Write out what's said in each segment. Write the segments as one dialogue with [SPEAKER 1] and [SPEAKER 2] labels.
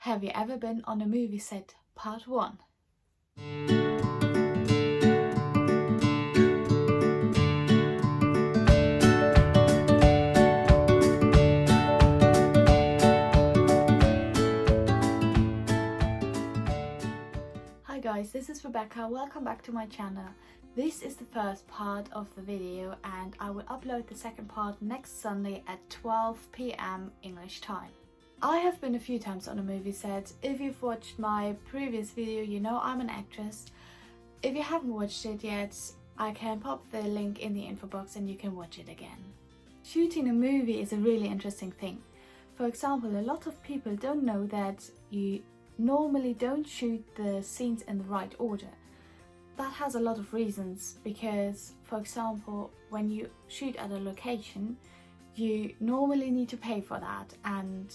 [SPEAKER 1] Have you ever been on a movie set? Part 1. Hi guys, this is Rebecca. Welcome back to my channel. This is the first part of the video and I will upload the second part next Sunday at 12 p.m. English time. I have been a few times on a movie set. If you've watched my previous video, you know I'm an actress. If you haven't watched it yet, I can pop the link in the info box and you can watch it again. Shooting a movie is a really interesting thing. For example, a lot of people don't know that you normally don't shoot the scenes in the right order. That has a lot of reasons because, for example, when you shoot at a location, you normally need to pay for that, and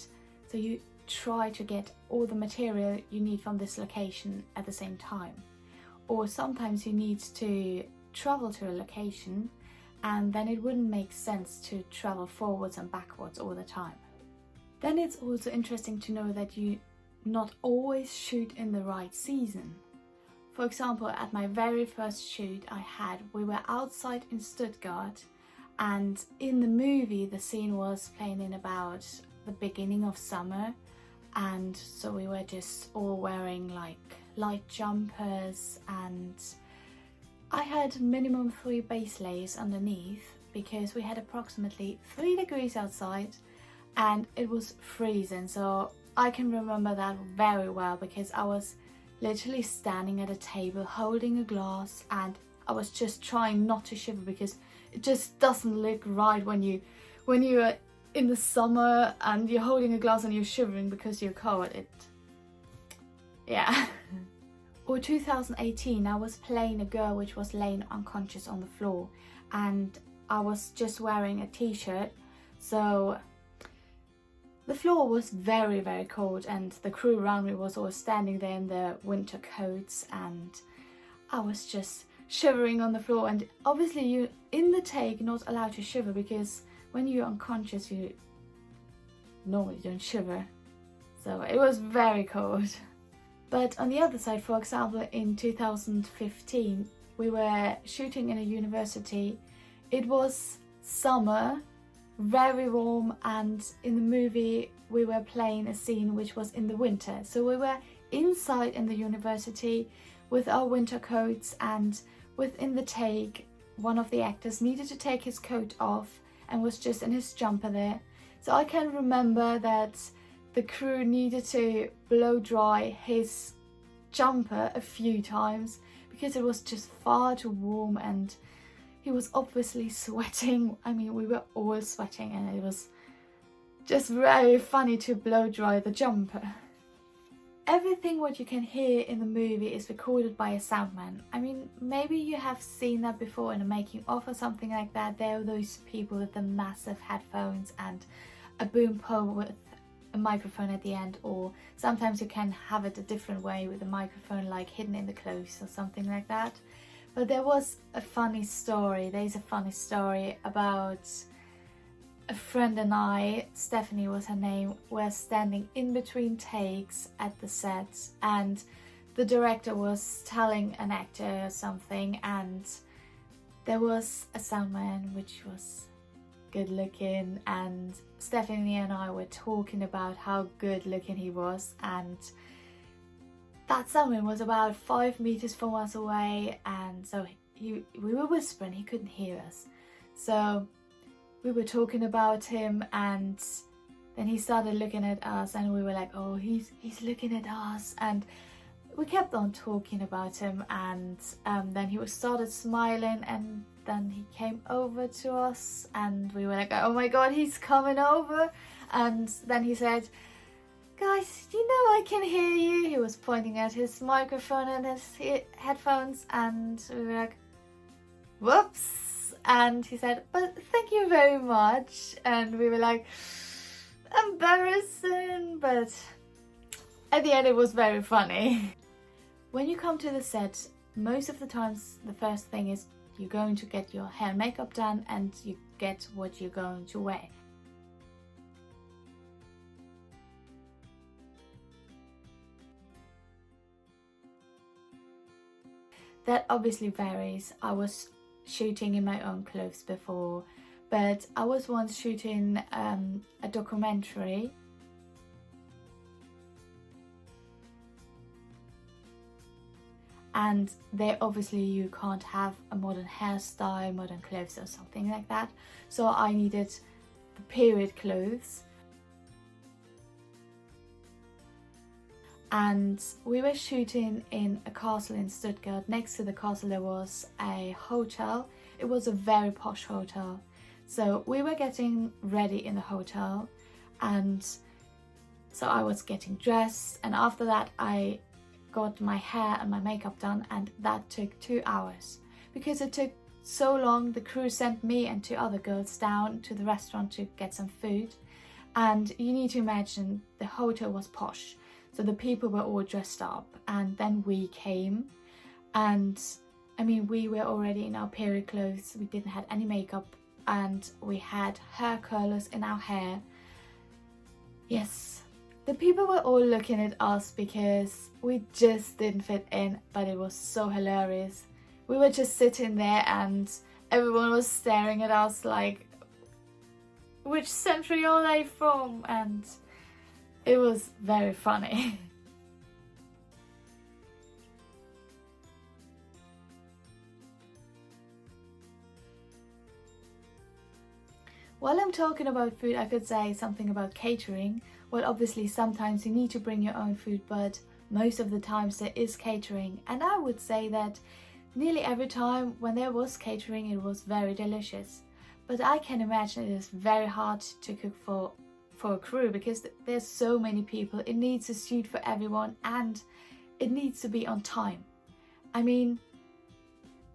[SPEAKER 1] so you try to get all the material you need from this location at the same time. Or sometimes you need to travel to a location and then it wouldn't make sense to travel forwards and backwards all the time. Then it's also interesting to know that you not always shoot in the right season. For example, at my very first shoot we were outside in Stuttgart, and in the movie the scene was playing in about the beginning of summer, and so we were just all wearing like light jumpers, and I had minimum 3 base layers underneath because we had approximately 3 degrees outside and it was freezing. So I can remember that very well because I was literally standing at a table holding a glass and I was just trying not to shiver because it just doesn't look right when you're in the summer and you're holding a glass and you're shivering because you're cold. Yeah. Or 2018, I was playing a girl which was laying unconscious on the floor and I was just wearing a t-shirt, so the floor was very, very cold and the crew around me was all standing there in their winter coats and I was just shivering on the floor. And obviously you in the take not allowed to shiver because when you're unconscious you normally don't shiver, so it was very cold. But on the other side, for example, in 2015 we were shooting in a university. It was summer, very warm, and in the movie we were playing a scene which was in the winter, so we were inside in the university with our winter coats, and within the take one of the actors needed to take his coat off and was just in his jumper there. So I can remember that the crew needed to blow dry his jumper a few times because it was just far too warm and he was obviously sweating. I mean, we were all sweating and it was just very funny to blow dry the jumper. Everything what you can hear in the movie is recorded by a soundman. I mean, maybe you have seen that before in a making of or something like that. There are those people with the massive headphones and a boom pole with a microphone at the end, or sometimes you can have it a different way with a microphone like hidden in the clothes or something like that. But there's a funny story about a friend and I, Stephanie was her name, were standing in between takes at the set and the director was telling an actor something and there was a soundman which was good looking and Stephanie and I were talking about how good looking he was, and that soundman was about 5 meters from us away, and so we were whispering, he couldn't hear us. So we were talking about him and then he started looking at us and we were like, oh, he's looking at us, and we kept on talking about him, and then he started smiling and then he came over to us and we were like, oh my god, he's coming over. And then he said, guys, you know I can hear you. He was pointing at his microphone and his headphones and we were like, whoops. And he said, but thank you very much. And we were like, embarrassing, but at the end it was very funny. When you come to the set, most of the times the first thing is you're going to get your hair and makeup done and you get what you're going to wear. that obviously varies. I was shooting in my own clothes before, but I was once shooting a documentary. And there obviously you can't have a modern hairstyle, modern clothes or something like that. So I needed the period clothes. And we were shooting in a castle in Stuttgart. Next to the castle there was a hotel. It was a very posh hotel. So we were getting ready in the hotel, and so I was getting dressed, and after that I got my hair and my makeup done, and that took 2 hours. Because it took so long, the crew sent me and 2 other girls down to the restaurant to get some food. And you need to imagine the hotel was posh. So the people were all dressed up, and then we came, and I mean, we were already in our period clothes, we didn't have any makeup, and we had hair curlers in our hair. Yes, the people were all looking at us because we just didn't fit in, but it was so hilarious. We were just sitting there and everyone was staring at us like, which century are they from? And it was very funny. While I'm talking about food, I could say something about catering. Well, obviously sometimes you need to bring your own food, but most of the times there is catering. And I would say that nearly every time when there was catering, it was very delicious. But I can imagine it is very hard to cook for a crew, because there's so many people. It needs to suit for everyone, and it needs to be on time. I mean,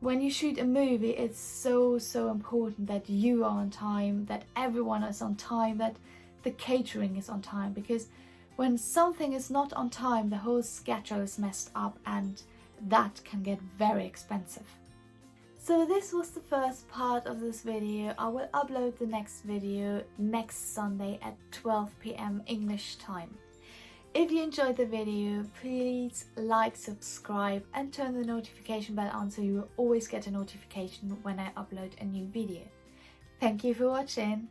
[SPEAKER 1] when you shoot a movie, it's so important that you are on time, that everyone is on time, that the catering is on time, because when something is not on time, the whole schedule is messed up, and that can get very expensive. So this was the first part of this video. I will upload the next video next Sunday at 12 p.m. English time. If you enjoyed the video, please like, subscribe and turn the notification bell on so you will always get a notification when I upload a new video. Thank you for watching.